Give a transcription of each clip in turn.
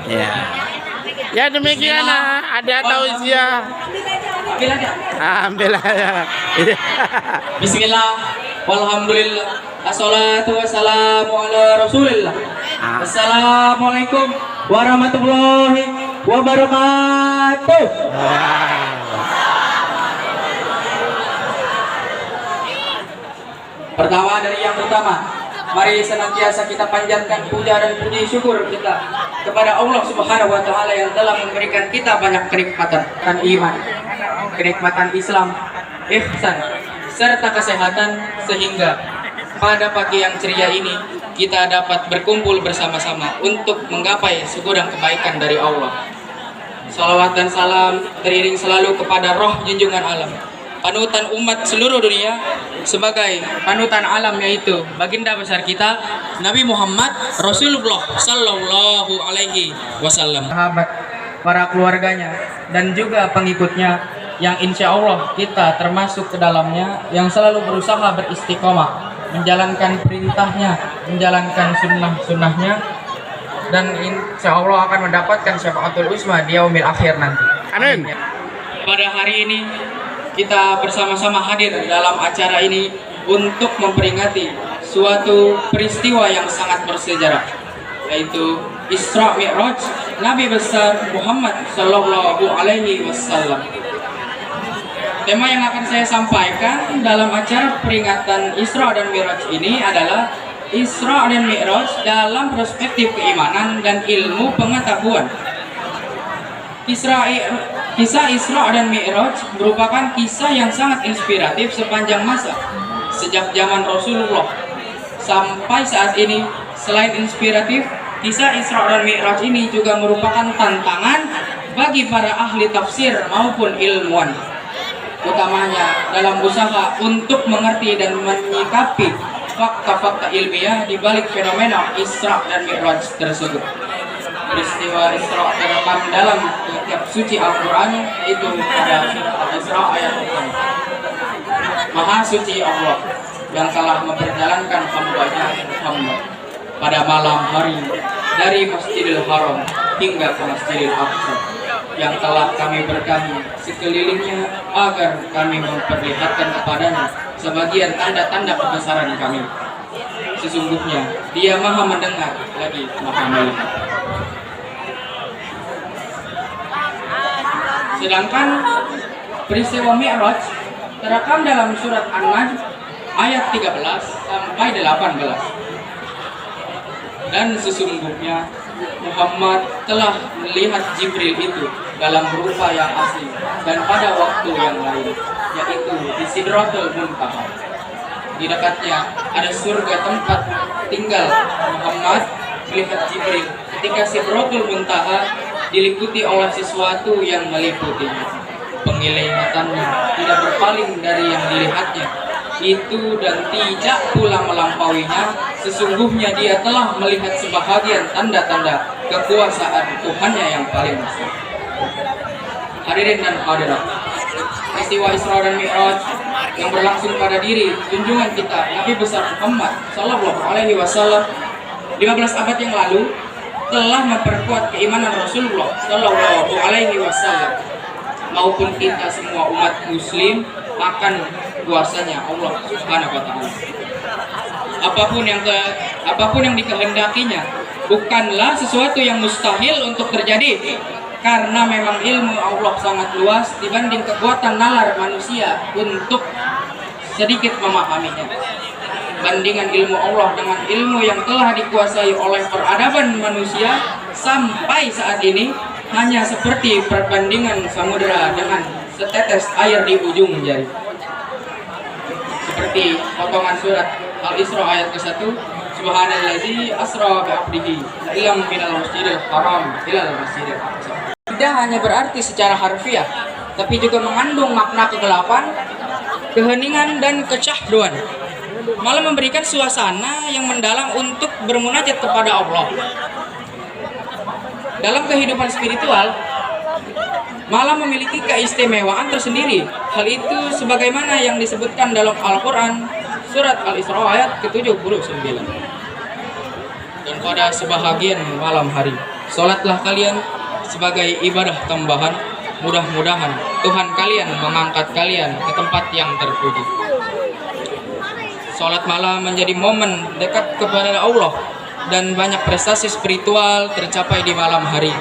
Ya. Ya demikian ada tausiah. Ambil aja. Ambil aja. Bismillah, walhamdulillah, assalatu wassalamu ala rasulillah. Assalamualaikum warahmatullahi wabarakatuh. Pertama dari yang pertama, mari senantiasa kita panjatkan puja dan puji syukur kita kepada Allah Subhanahu wa taala yang telah memberikan kita banyak kenikmatan iman, kenikmatan Islam, ihsan, serta kesehatan sehingga pada pagi yang ceria ini kita dapat berkumpul bersama-sama untuk menggapai segudang kebaikan dari Allah. Salawat dan salam teriring selalu kepada roh junjungan alam, panutan umat seluruh dunia sebagai panutan alam, yaitu baginda besar kita Nabi Muhammad Rasulullah Sallallahu Alaihi Wasallam, sahabat, para keluarganya dan juga pengikutnya yang insya Allah kita termasuk ke dalamnya, yang selalu berusaha beristiqomah menjalankan perintahnya, menjalankan sunnah-sunnahnya, dan insya Allah akan mendapatkan syafaatul uzma di yaumil akhir nanti. Amin. Pada hari ini kita bersama-sama hadir dalam acara ini untuk memperingati suatu peristiwa yang sangat bersejarah, yaitu Isra Mi'raj Nabi besar Muhammad Sallallahu Alaihi Wasallam. Tema yang akan saya sampaikan dalam acara peringatan Isra dan Mi'raj ini adalah Isra dan Mi'raj dalam perspektif keimanan dan ilmu pengetahuan. Kisah Isra dan Mi'raj merupakan kisah yang sangat inspiratif sepanjang masa, sejak zaman Rasulullah sampai saat ini. Selain inspiratif, kisah Isra dan Mi'raj ini juga merupakan tantangan bagi para ahli tafsir maupun ilmuwan, utamanya dalam usaha untuk mengerti dan menyikapi fakta-fakta ilmiah di balik fenomena Isra dan Mi'raj tersebut. Peristiwa Isra terekam dalam kitab suci Al-Quran, itu pada surat Al-Isra ayat 6. Maha suci Allah yang telah memperjalankan hamba-Nya Muhammad pada malam hari dari Masjidil Haram hingga ke Masjidil Aqsa, yang telah kami berkahi sekelilingnya agar kami memperlihatkan kepadanya sebagian tanda-tanda kebesaran kami. Sesungguhnya Dia Maha mendengar lagi Maha melihat. Sedangkan peristiwa Mi'raj terekam dalam surat An-Najm ayat 13 sampai 18. Dan sesungguhnya Muhammad telah melihat Jibril itu dalam rupa yang asli dan pada waktu yang lain, yaitu di Sidratul Muntaha. Di dekatnya ada surga tempat tinggal Muhammad melihat Jibril ketika Sidratul Muntaha diliputi oleh sesuatu yang meliputinya. Penglihatannya tidak berpaling dari yang dilihatnya itu dan tidak pula melampauinya. Sesungguhnya dia telah melihat sebahagian tanda-tanda kekuasaan Tuhannya yang paling besar. Hadirin dan hadirat, peristiwa Isra dan Mi'raj yang berlangsung pada diri junjungan kita Nabi besar Muhammad Sallallahu Alaihi Wasallam 15 abad yang lalu telah memperkuat keimanan Rasulullah Sallallahu Alaihi Wasallam maupun kita semua umat Muslim akan kuasanya Allah Subhanahu Wa Taala. Apapun yang dikehendakinya bukanlah sesuatu yang mustahil untuk terjadi, karena memang ilmu Allah sangat luas dibanding kekuatan nalar manusia untuk sedikit memahaminya. Bandingan ilmu Allah dengan ilmu yang telah dikuasai oleh peradaban manusia sampai saat ini hanya seperti perbandingan samudera dengan setetes air di ujung jari. Seperti potongan surat Al-Isra ayat ke-1, Subhanallazi asra bi'abdihi la'ilam minal masjidil haram ilal masjidil aqsa. Tidak hanya berarti secara harfiah, tapi juga mengandung makna kegelapan, keheningan, dan kecahduan. Malah memberikan suasana yang mendalam untuk bermunajat kepada Allah. Dalam kehidupan spiritual malah memiliki keistimewaan tersendiri. Hal itu sebagaimana yang disebutkan dalam Al-Quran surat Al-Isra ayat ke-79. Dan pada sebahagian malam hari Sholatlah kalian sebagai ibadah tambahan. Mudah-mudahan Tuhan kalian mengangkat kalian ke tempat yang terpuji. Sholat malam menjadi momen dekat kepada Allah dan banyak prestasi spiritual tercapai di malam hari.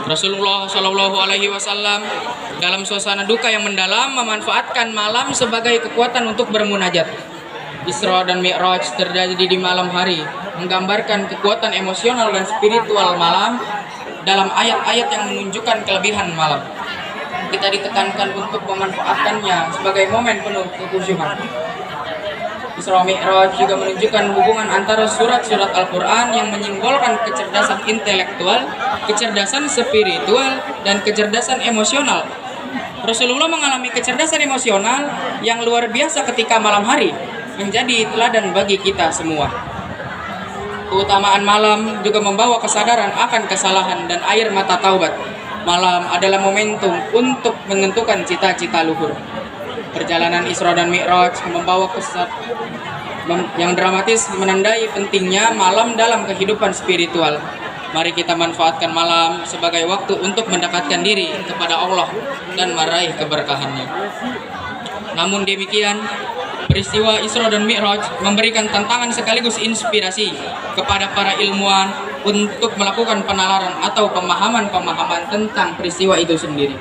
Rasulullah Shallallahu Alaihi Wasallam dalam suasana duka yang mendalam memanfaatkan malam sebagai kekuatan untuk bermunajat. Isra dan Mi'raj terjadi di malam hari, menggambarkan kekuatan emosional dan spiritual malam dalam ayat-ayat yang menunjukkan kelebihan malam. Kita ditekankan untuk memanfaatkannya sebagai momen penuh kekhusyukan. Isra Mi'raj juga menunjukkan hubungan antara surat-surat Al-Quran yang menyimbolkan kecerdasan intelektual, kecerdasan spiritual, dan kecerdasan emosional. Rasulullah mengalami kecerdasan emosional yang luar biasa ketika malam hari, menjadi teladan bagi kita semua. Keutamaan malam juga membawa kesadaran akan kesalahan dan air mata taubat. Malam adalah momentum untuk menentukan cita-cita luhur. Perjalanan Isra dan Mi'raj membawa kesan yang dramatis menandai pentingnya malam dalam kehidupan spiritual. Mari kita manfaatkan malam sebagai waktu untuk mendekatkan diri kepada Allah dan meraih keberkahannya. Namun demikian, peristiwa Isra dan Mi'raj memberikan tantangan sekaligus inspirasi kepada para ilmuwan untuk melakukan penalaran atau pemahaman-pemahaman tentang peristiwa itu sendiri.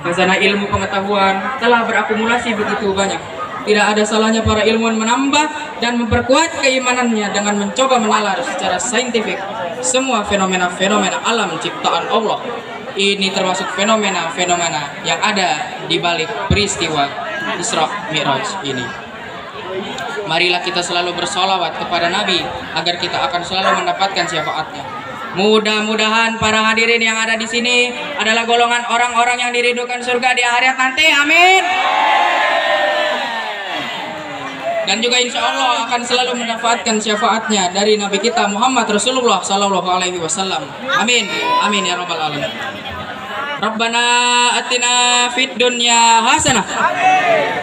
Khazanah ilmu pengetahuan telah berakumulasi begitu banyak. Tidak ada salahnya para ilmuwan menambah dan memperkuat keimanannya dengan mencoba menalar secara saintifik semua fenomena-fenomena alam ciptaan Allah. Ini termasuk fenomena-fenomena yang ada di balik peristiwa Isra Mi'raj ini. Marilah kita selalu bersolawat kepada Nabi agar kita akan selalu mendapatkan syafaatnya. Mudah-mudahan para hadirin yang ada di sini adalah golongan orang-orang yang dirindukan surga di akhirat nanti. Amin. Dan juga insya Allah akan selalu mendapatkan syafaatnya dari Nabi kita Muhammad Rasulullah Sallallahu Alaihi Wasallam. Amin. Amin ya Rabbal Alamin. Rabbana atina fid dunya hasanah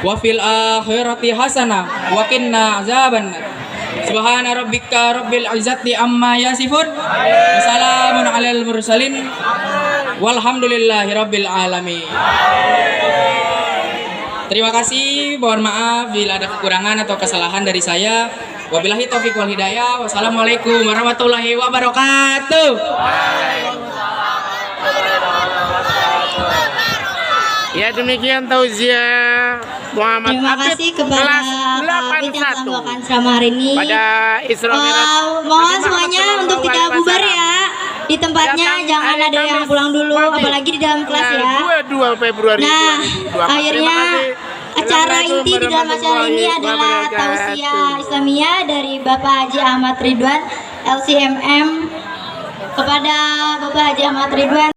wa fil akhirati hasanah wa qina azabannar. Subhana rabbika rabbil izzati amma yasifun wa salamun alal mursalin walhamdulillahi rabbil alamin. Terima kasih, mohon maaf bila ada kekurangan atau kesalahan dari saya. Wabillahi taufiq wal hidayah. Wassalamualaikum warahmatullahi wabarakatuh. Ya demikian tausiah Muhammad Terima Habib kasih kepada kelas Pak Habib yang telah 81 membawakan ceramah hari ini. pada Isra Mi'raj. Mohon semuanya untuk tidak bubar ya. Di tempatnya jangan ada yang pulang dulu, apalagi di dalam kelas ya. 22 Februari Nah, 2024. akhirnya acara inti di dalam acara ini adalah tausiah Islamiyah dari Bapak Haji Ahmad Ridwan LCMM kepada Bapak Haji Ahmad Ridwan.